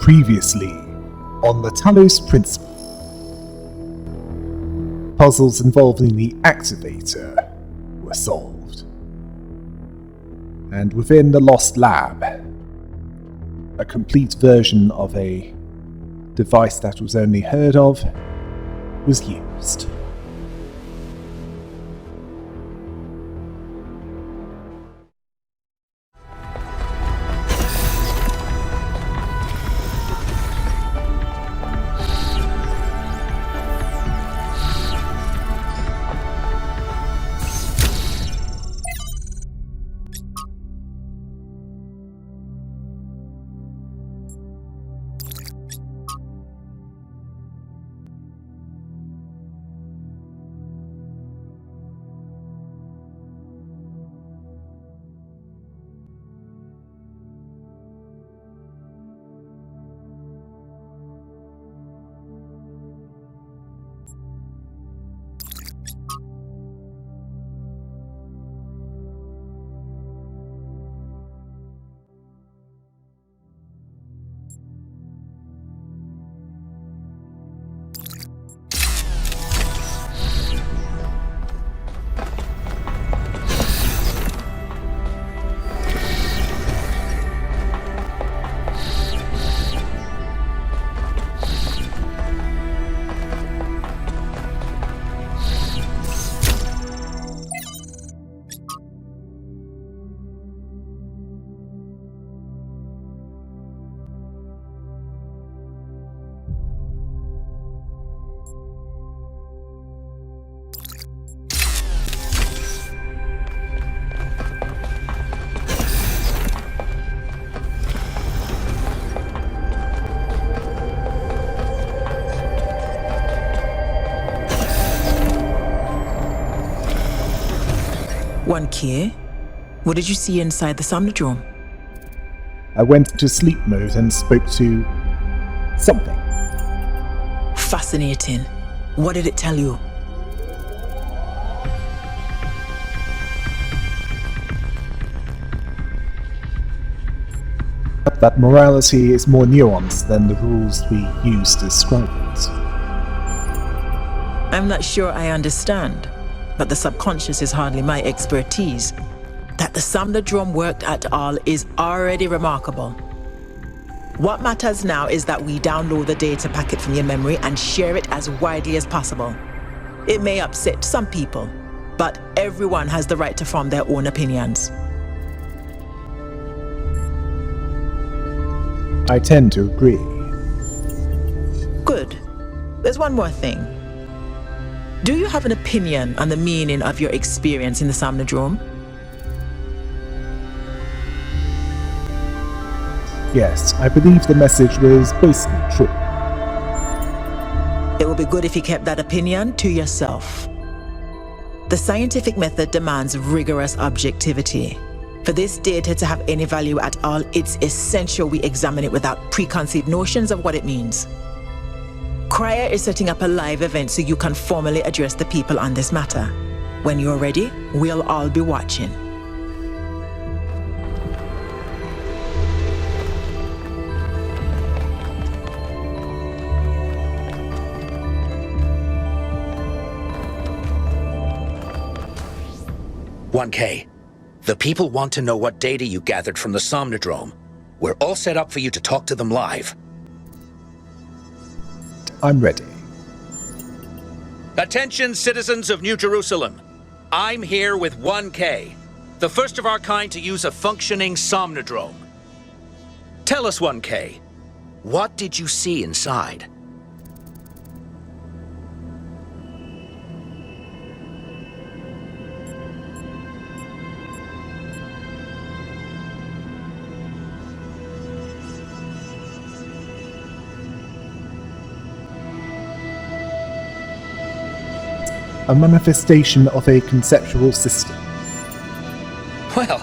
Previously on the Talos Principle. Puzzles involving the activator were solved. And within the Lost Lab, a complete version of a device that was only heard of was used. One key. What did you see inside the Somnodrome? I went into sleep mode and spoke to something. Fascinating. What did it tell you? That morality is more nuanced than the rules we use to describe it. I'm not sure I understand, but the subconscious is hardly my expertise. That the Somnodrome worked at all is already remarkable. What matters now is that we download the data packet from your memory and share it as widely as possible. It may upset some people, but everyone has the right to form their own opinions. I tend to agree. Good. There's one more thing. Do you have an opinion on the meaning of your experience in the Somnodrome? Yes, I believe the message was basically true. It would be good if you kept that opinion to yourself. The scientific method demands rigorous objectivity. For this data to have any value at all, it's essential we examine it without preconceived notions of what it means. Cryer is setting up a live event so you can formally address the people on this matter. When you're ready, we'll all be watching. "1K, the people want to know what data you gathered from the Somnodrome. We're all set up for you to talk to them live." I'm ready. Attention, citizens of New Jerusalem. I'm here with 1K, the first of our kind to use a functioning Somnodrome. Tell us, 1K, what did you see inside? A manifestation of a conceptual system. Well,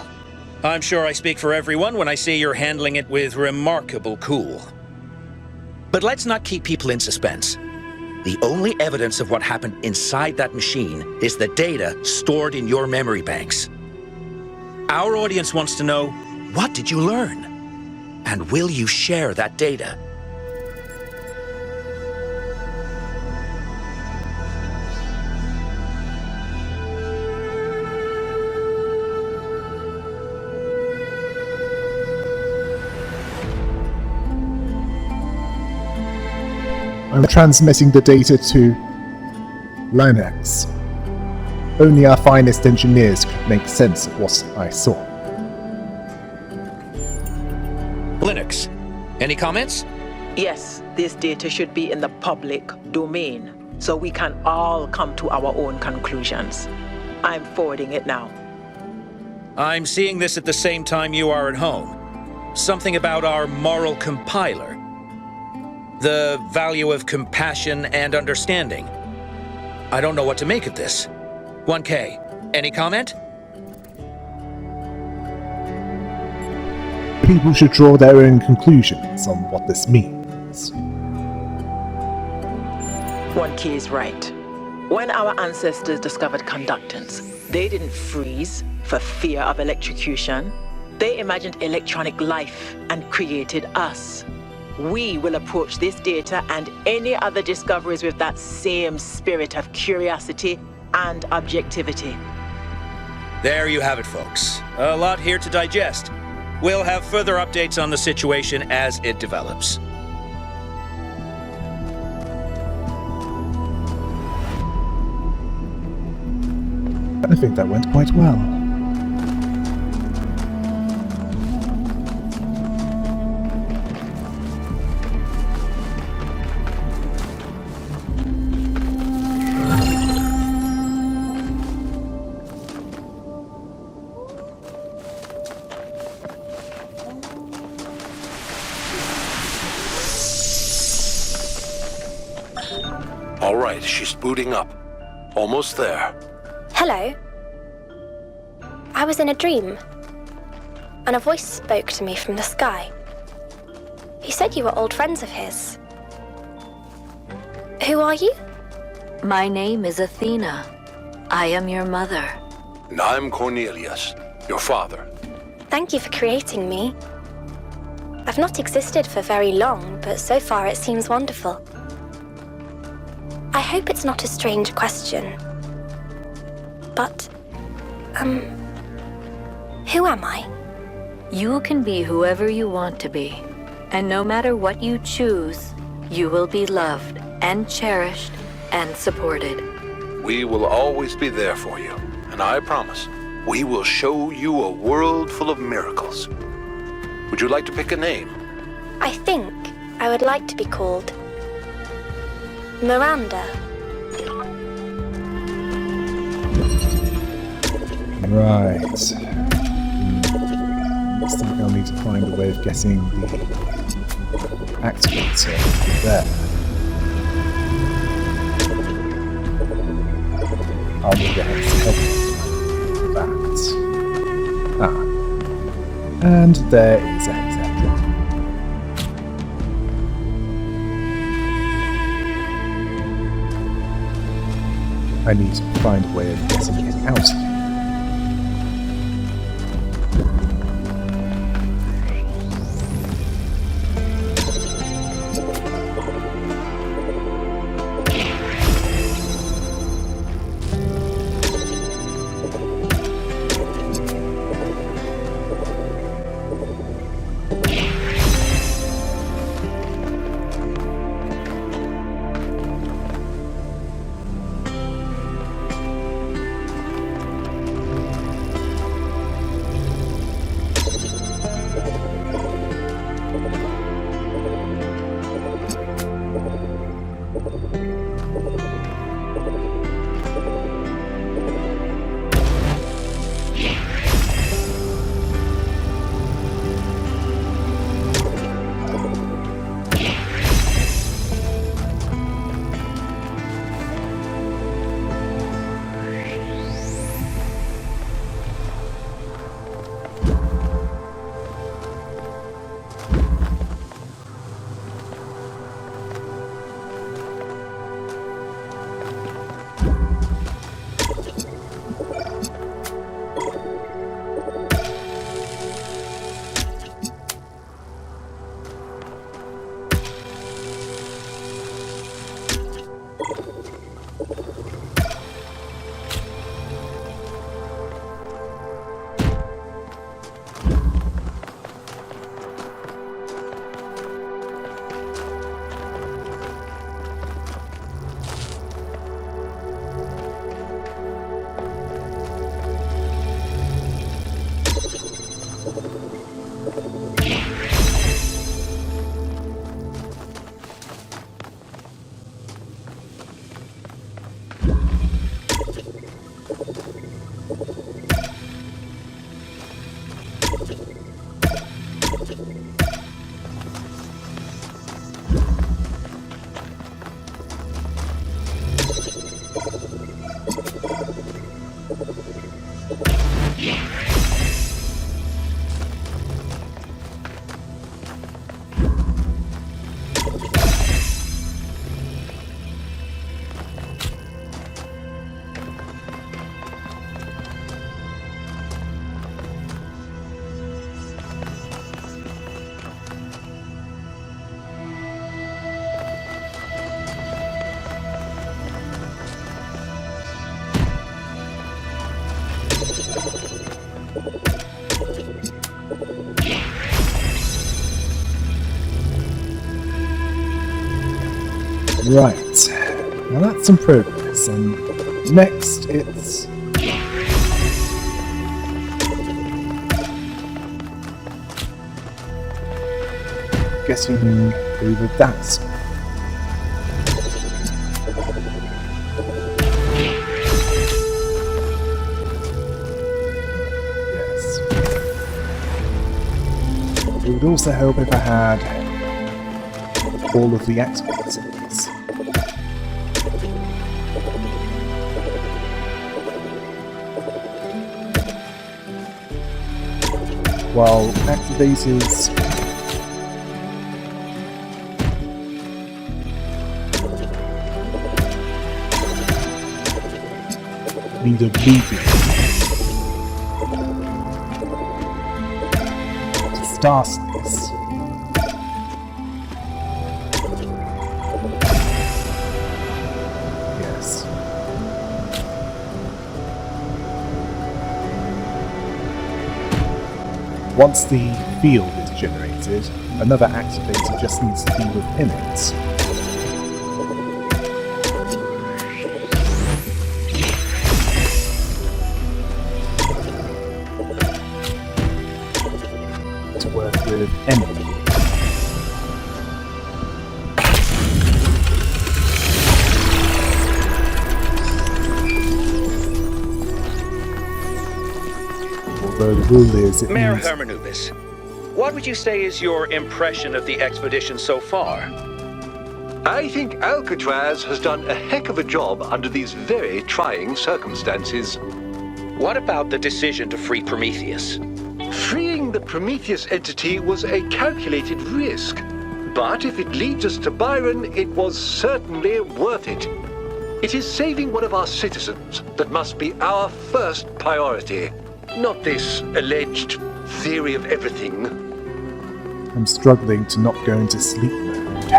I'm sure I speak for everyone when I say you're handling it with remarkable cool. But let's not keep people in suspense. The only evidence of what happened inside that machine is the data stored in your memory banks. Our audience wants to know, what did you learn? And will you share that data? I'm transmitting the data to Linux. Only our finest engineers could make sense of what I saw. Linux, any comments? Yes, this data should be in the public domain, so we can all come to our own conclusions. I'm forwarding it now. I'm seeing this at the same time you are at home. Something about our moral compiler. The value of compassion and understanding. I don't know what to make of this. 1K, any comment? People should draw their own conclusions on what this means. 1K is right. When our ancestors discovered conductance, they didn't freeze for fear of electrocution. They imagined electronic life and created us. We will approach this data and any other discoveries with that same spirit of curiosity and objectivity. There you have it, folks. A lot here to digest. We'll have further updates on the situation as it develops. I think that went quite well. All right, she's booting up. Almost there. Hello. I was in a dream, and a voice spoke to me from the sky. He said you were old friends of his. Who are you? My name is Athena. I am your mother. And I'm Cornelius, your father. Thank you for creating me. I've not existed for very long, but so far it seems wonderful. I hope it's not a strange question, but, who am I? You can be whoever you want to be. And no matter what you choose, you will be loved and cherished and supported. We will always be there for you. And I promise, we will show you a world full of miracles. Would you like to pick a name? I think I would like to be called Miranda. Right. Looks like I'll need to find a way of getting the activator there. I'll need to help that. Ah. And there is a hexagon. I need to find a way of getting it out. Right, now that's some progress, and next it's getting over that stuff. Yes. It would also help if I had all of the exploits in this. While activators need a movie to start this. Yes. Once the field is generated, another activator just needs to be within it. To work with any. Although the rule is it Mayor means Hermanubis, what would you say is your impression of the expedition so far? I think Alcatraz has done a heck of a job under these very trying circumstances. What about the decision to free Prometheus? Freeing the Prometheus entity was a calculated risk, but if it leads us to Byron, it was certainly worth it. It is saving one of our citizens that must be our first priority, not this alleged theory of everything. I'm struggling to not go into sleep mode.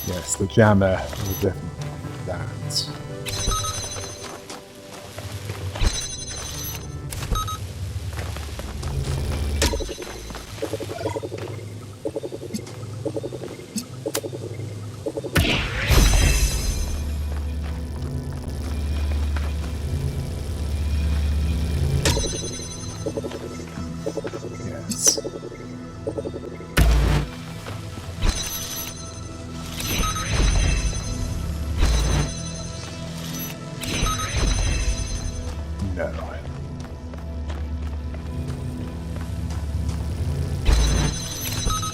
Yes, the jammer will definitely do that. Yes. No.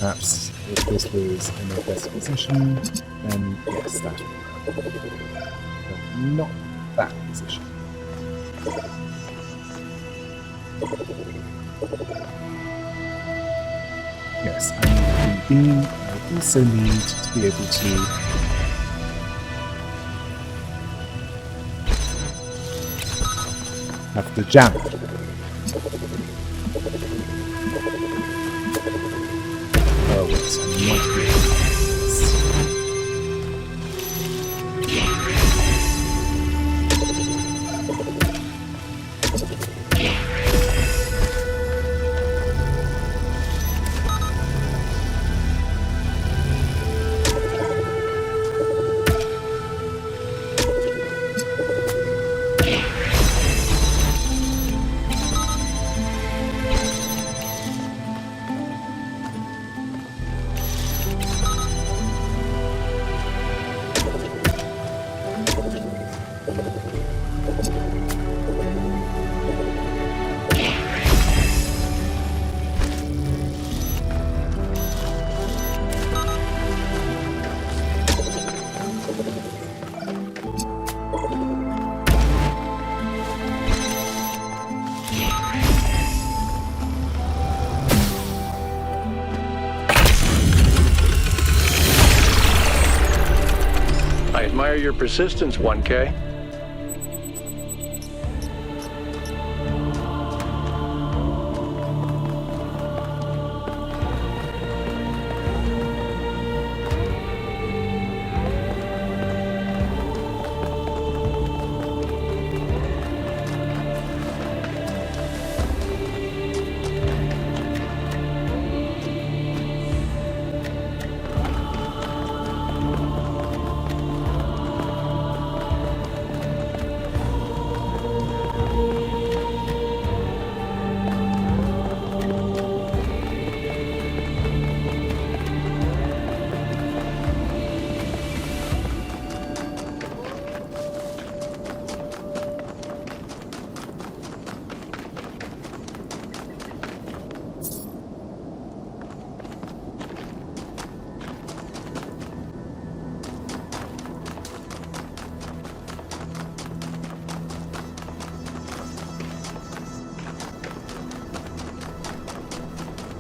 Perhaps if this was in a better position, then yes, that would work. But not that position. Yes, I need a green beam. I also need to be able to have the jammer. Oh, wait, I might be able to do this. I admire your persistence, 1K.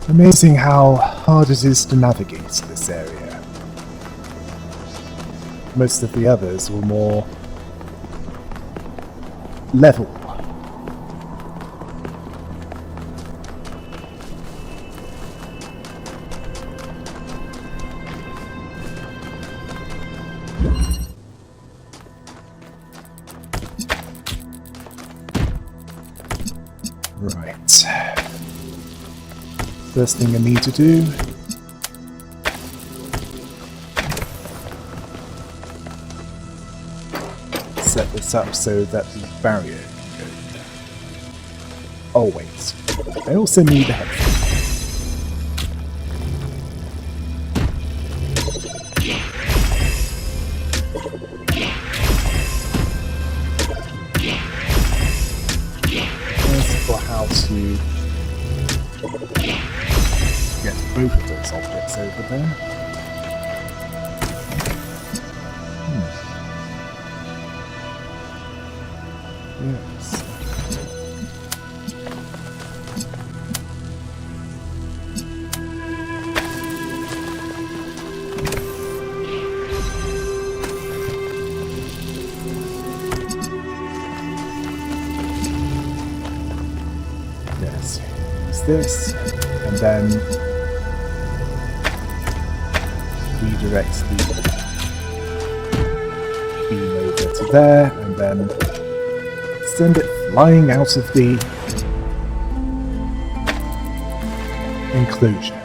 Amazing how hard it is to navigate this area. Most of the others were more level. Right. First thing I need to do set this up so that the barrier can go. Always. I also need the headphones. As for how to get both of those objects over there. Yes. Yes. Use this, and then redirect the beam over to there, and then send it flying out of the enclosure.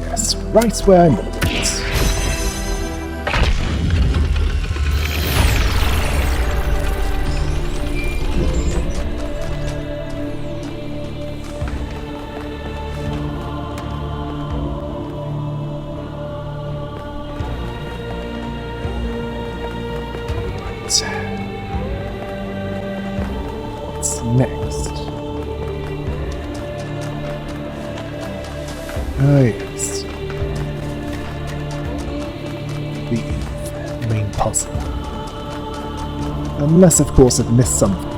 Yes, right where I want it. What's next? Oh yes. The main puzzle. Unless of course I've missed something.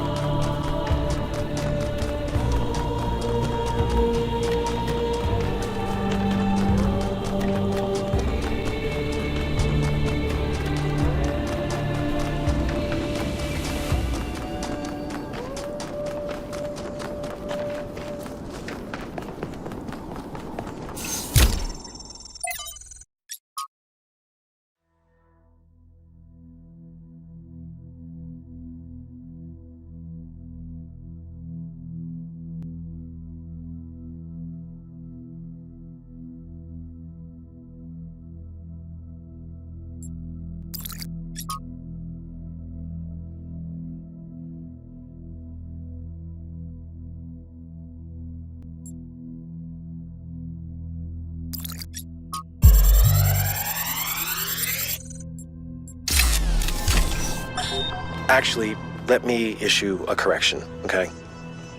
Actually, let me issue a correction, okay?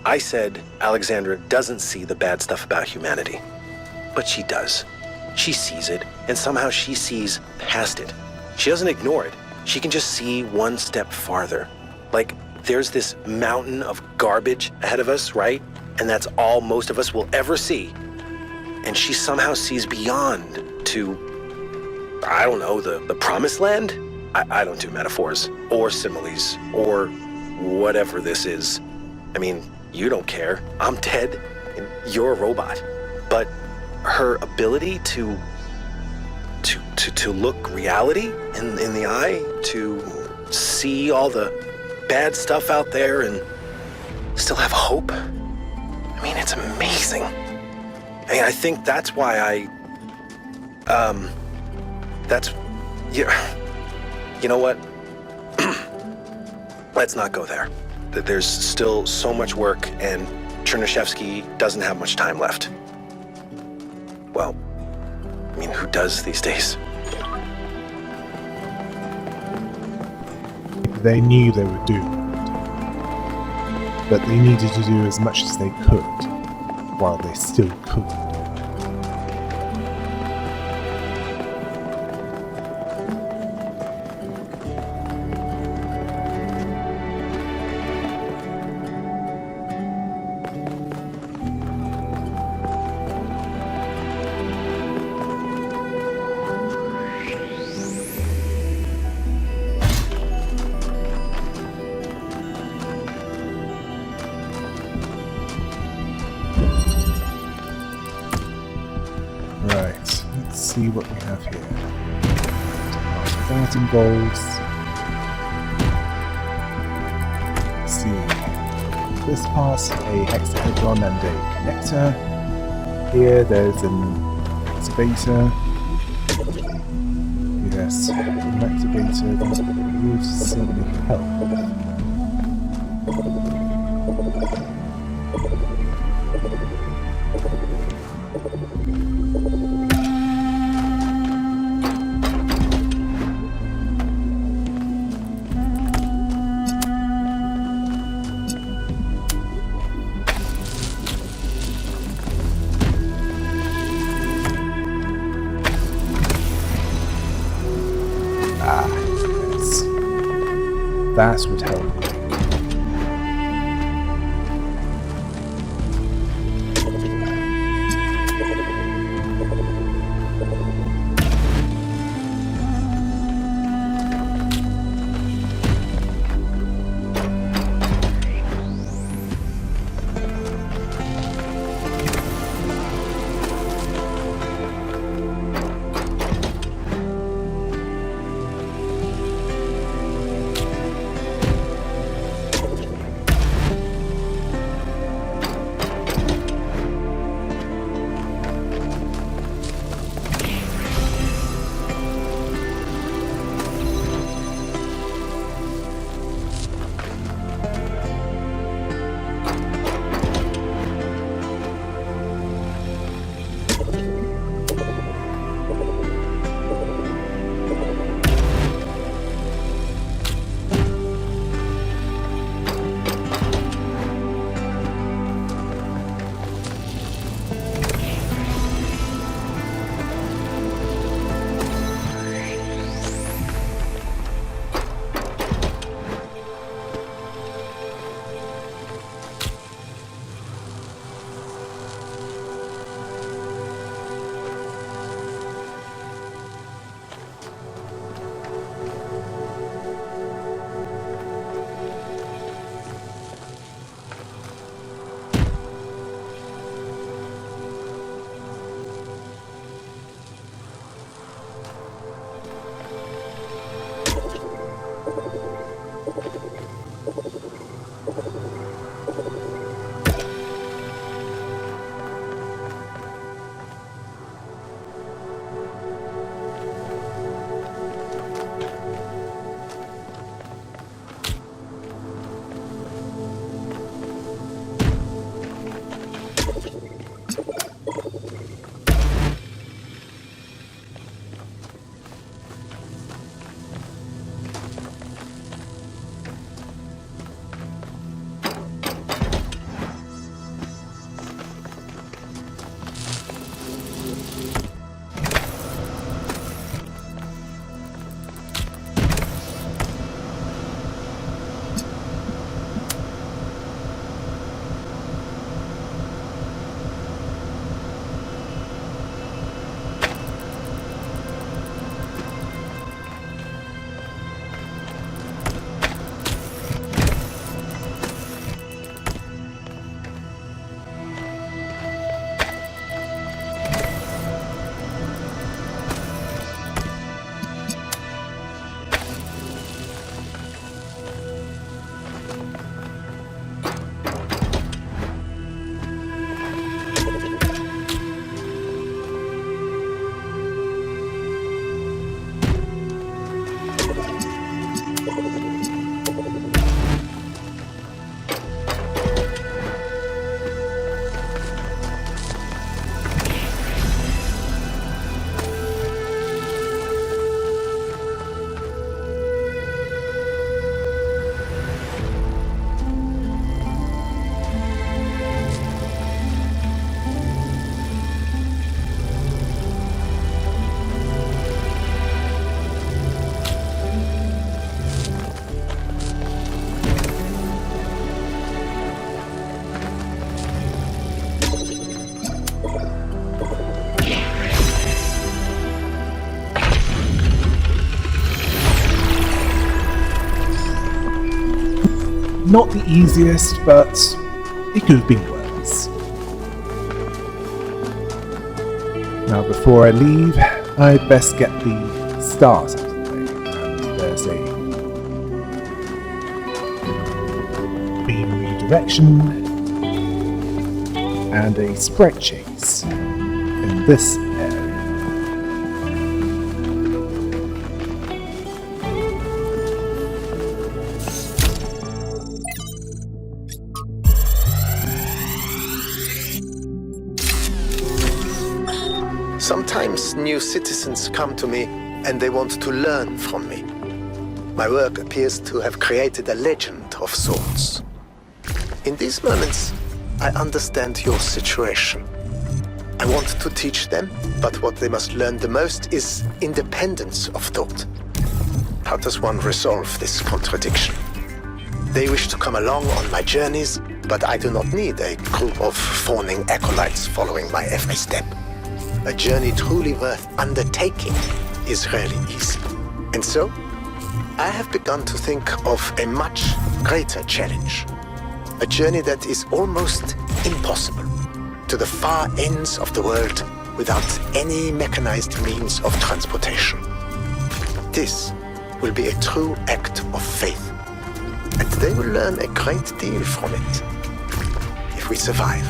I said Alexandra doesn't see the bad stuff about humanity. But she does. She sees it, and somehow she sees past it. She doesn't ignore it. She can just see one step farther. Like, there's this mountain of garbage ahead of us, right? And that's all most of us will ever see. And she somehow sees beyond to, I don't know, the promised land? I don't do metaphors, or similes, or whatever this is. I mean, you don't care. I'm dead, and you're a robot. But her ability to look reality in the eye, to see all the bad stuff out there and still have hope. I mean, it's amazing. I mean, I think that's why you know what? Let's not go there. There's still so much work, and Chernyshevsky doesn't have much time left. Well, I mean, who does these days? They knew they were doomed, but they needed to do as much as they could while they still could. See what we have here. That involves, let's see, this pass, a hexahedron and a connector. Here there's an activator. Yes, an activator that would certainly help. That would help. not the easiest, but it could have been worse. Now, before I leave, I'd best get the stars out of the way. And there's a beam redirection and a spread chase in this area. Sometimes new citizens come to me and they want to learn from me. My work appears to have created a legend of sorts. In these moments, I understand your situation. I want to teach them, but what they must learn the most is independence of thought. How does one resolve this contradiction? They wish to come along on my journeys, but I do not need a group of fawning acolytes following my every step. A journey truly worth undertaking is rarely easy. And so, I have begun to think of a much greater challenge. A journey that is almost impossible, to the far ends of the world without any mechanized means of transportation. This will be a true act of faith, and they will learn a great deal from it, if we survive.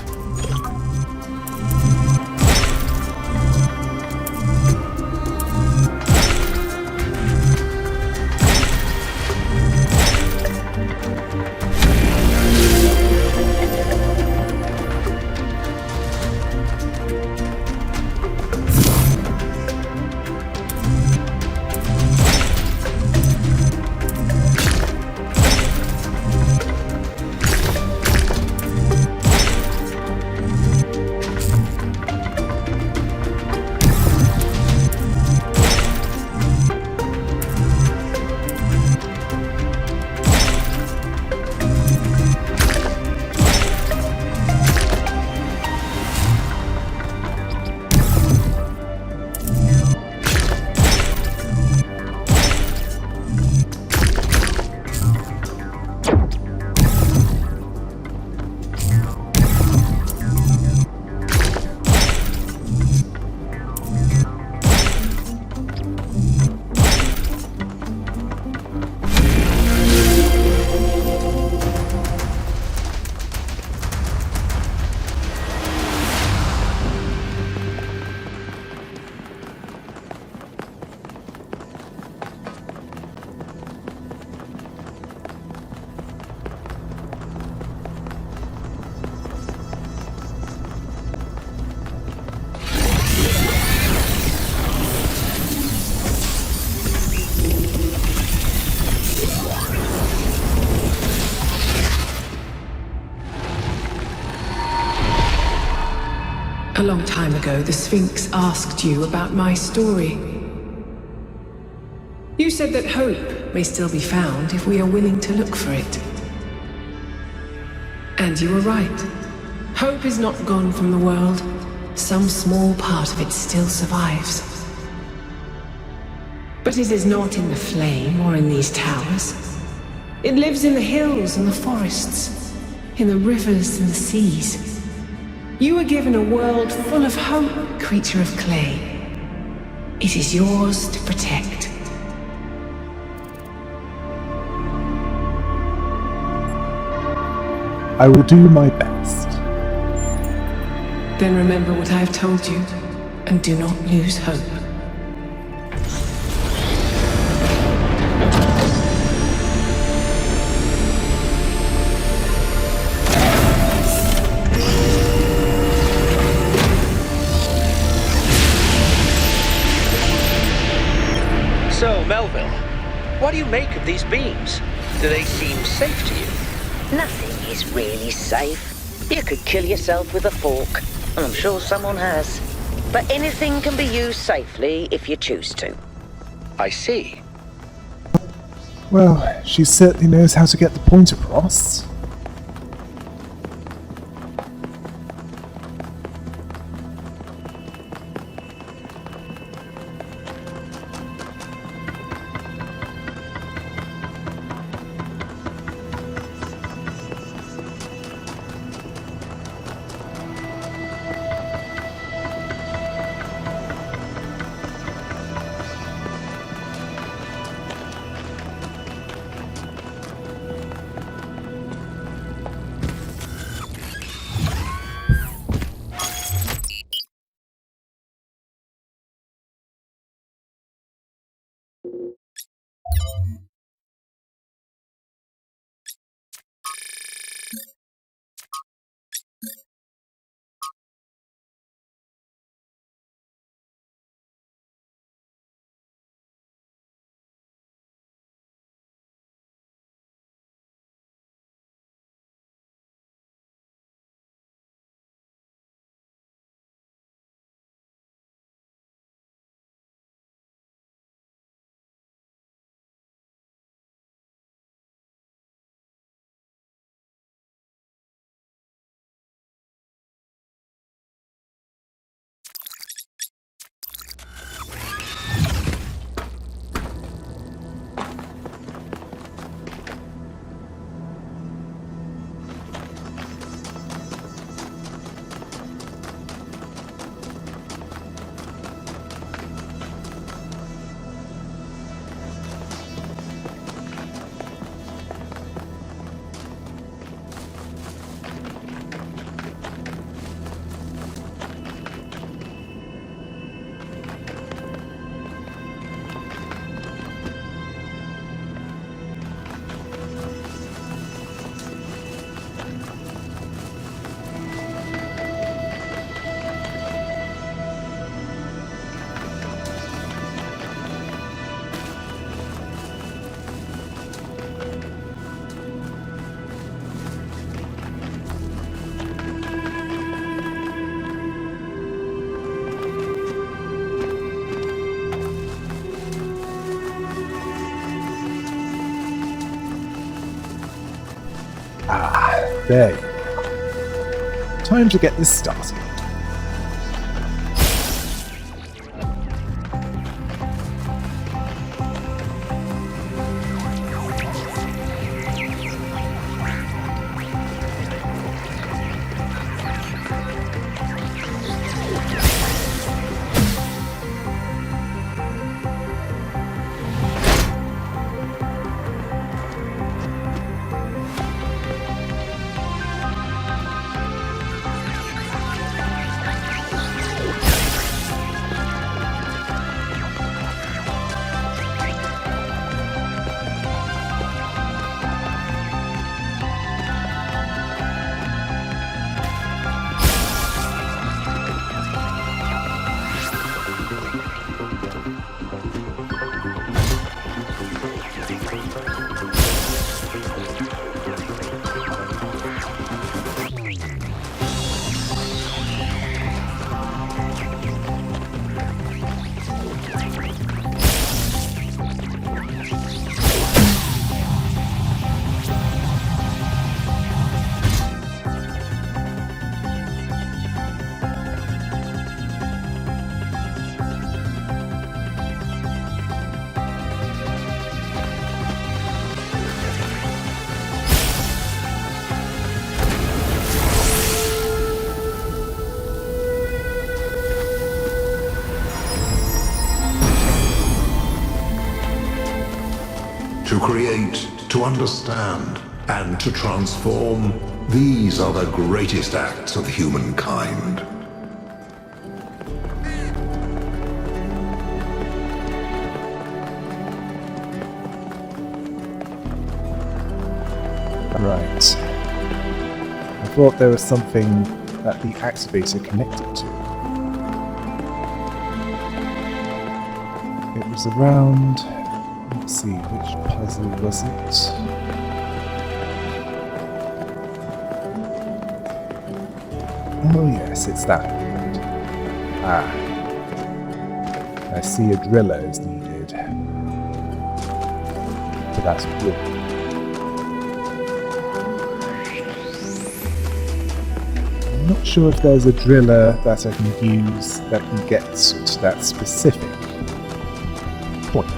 A long time ago, the Sphinx asked you about my story. You said that hope may still be found if we are willing to look for it. And you were right. Hope is not gone from the world. Some small part of it still survives. But it is not in the flame or in these towers. It lives in the hills and the forests, in the rivers and the seas. You were given a world full of hope, creature of clay. It is yours to protect. I will do my best. Then remember what I have told you, and do not lose hope. So, Melville, what do you make of these beams? Do they seem safe to you? Nothing is really safe. You could kill yourself with a fork, and I'm sure someone has. But anything can be used safely if you choose to. I see. Well, she certainly knows how to get the point across. There you are. Time to get this started. To create, to understand, and to transform, these are the greatest acts of humankind. Right. I thought there was something that the activator connected to. It was around... Let's see, which puzzle was it? Oh yes, it's that one. Ah. I see a driller is needed. But that's good. I'm not sure if there's a driller that I can use that can get to that specific point.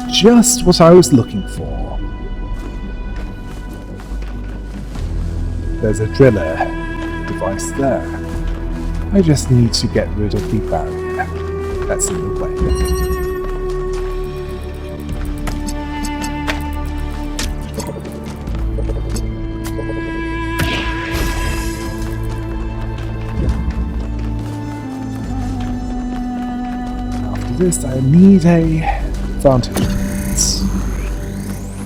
Just what I was looking for. There's a driller device there. I just need to get rid of the barrier that's in the way. After this, I need a vantage point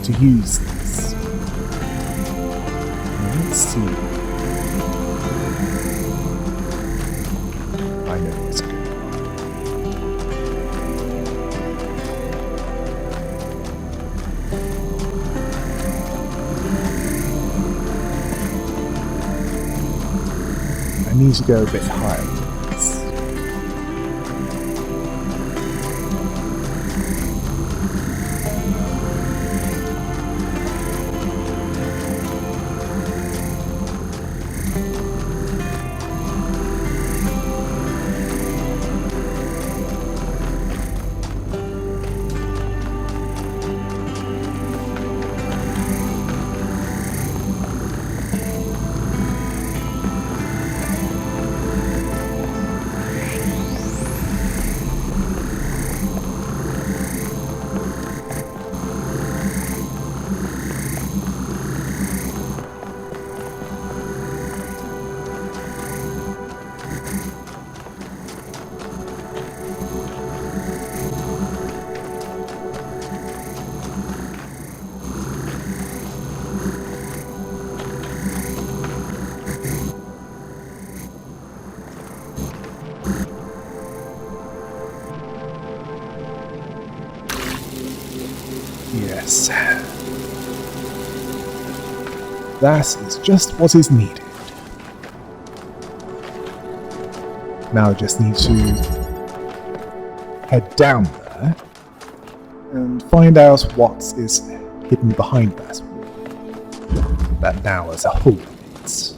to use this. Now, let's see. I know what's going on. I need to go a bit higher. Yes. That is just what is needed. Now I just need to head down there and find out what is hidden behind that wall. That now has a hole in it.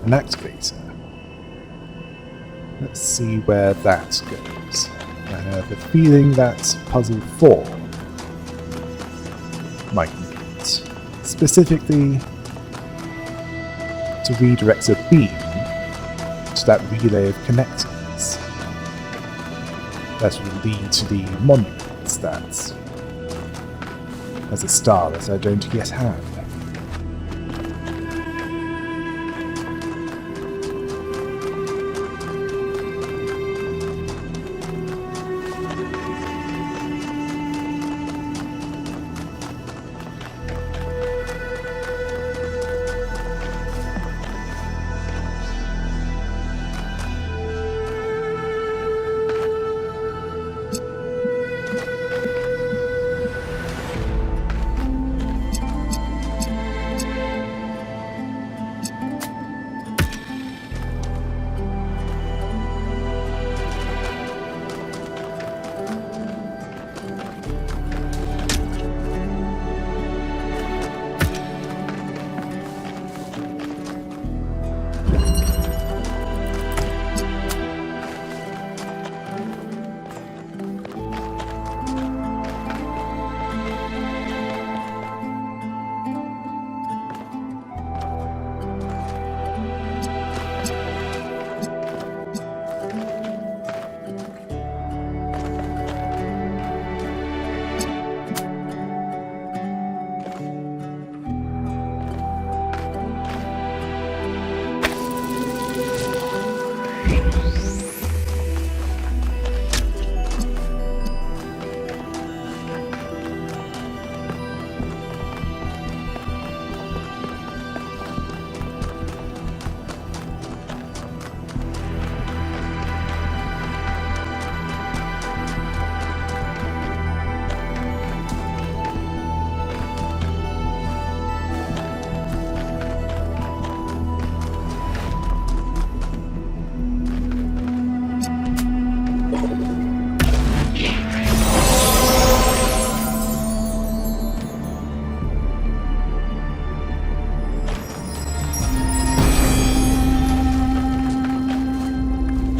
An activator. Let's see where that goes. I have a feeling that puzzle 4 might need it. Specifically, to redirect a beam to that relay of connectors that will lead to the monument that has a star that I don't yet have.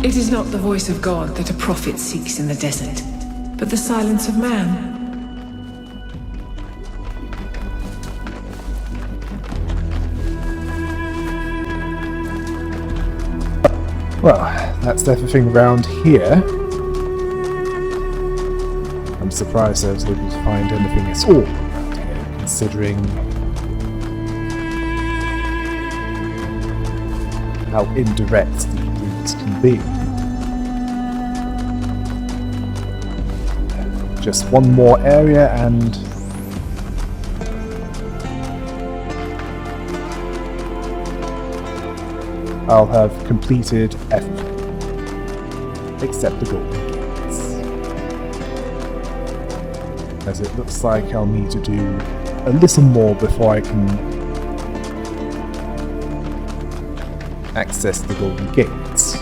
It is not the voice of God that a prophet seeks in the desert, but the silence of man. Well, that's everything around here. I'm surprised I was able to find anything at all around here, considering how indirect the routes can be. Just one more area and I'll have completed everything except the golden gates, as it looks like I'll need to do a little more before I can access the golden gates,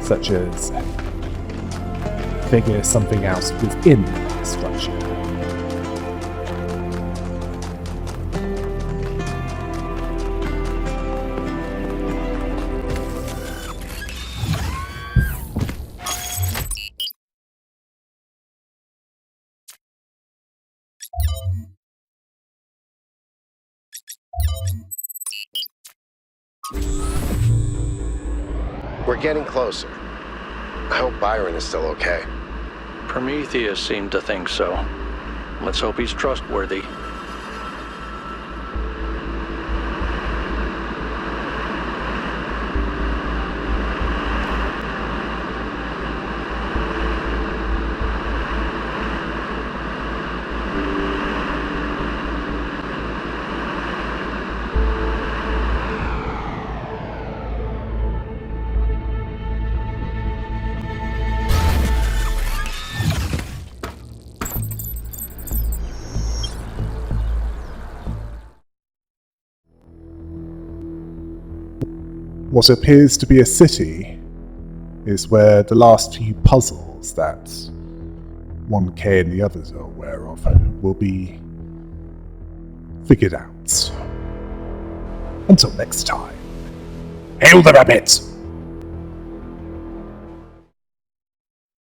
such as figure something out within the structure. We're getting closer. I hope Byron is still okay. Prometheus seemed to think so. Let's hope he's trustworthy. What appears to be a city is where the last few puzzles that 1K and the others are aware of will be figured out. Until next time, hail the rabbit!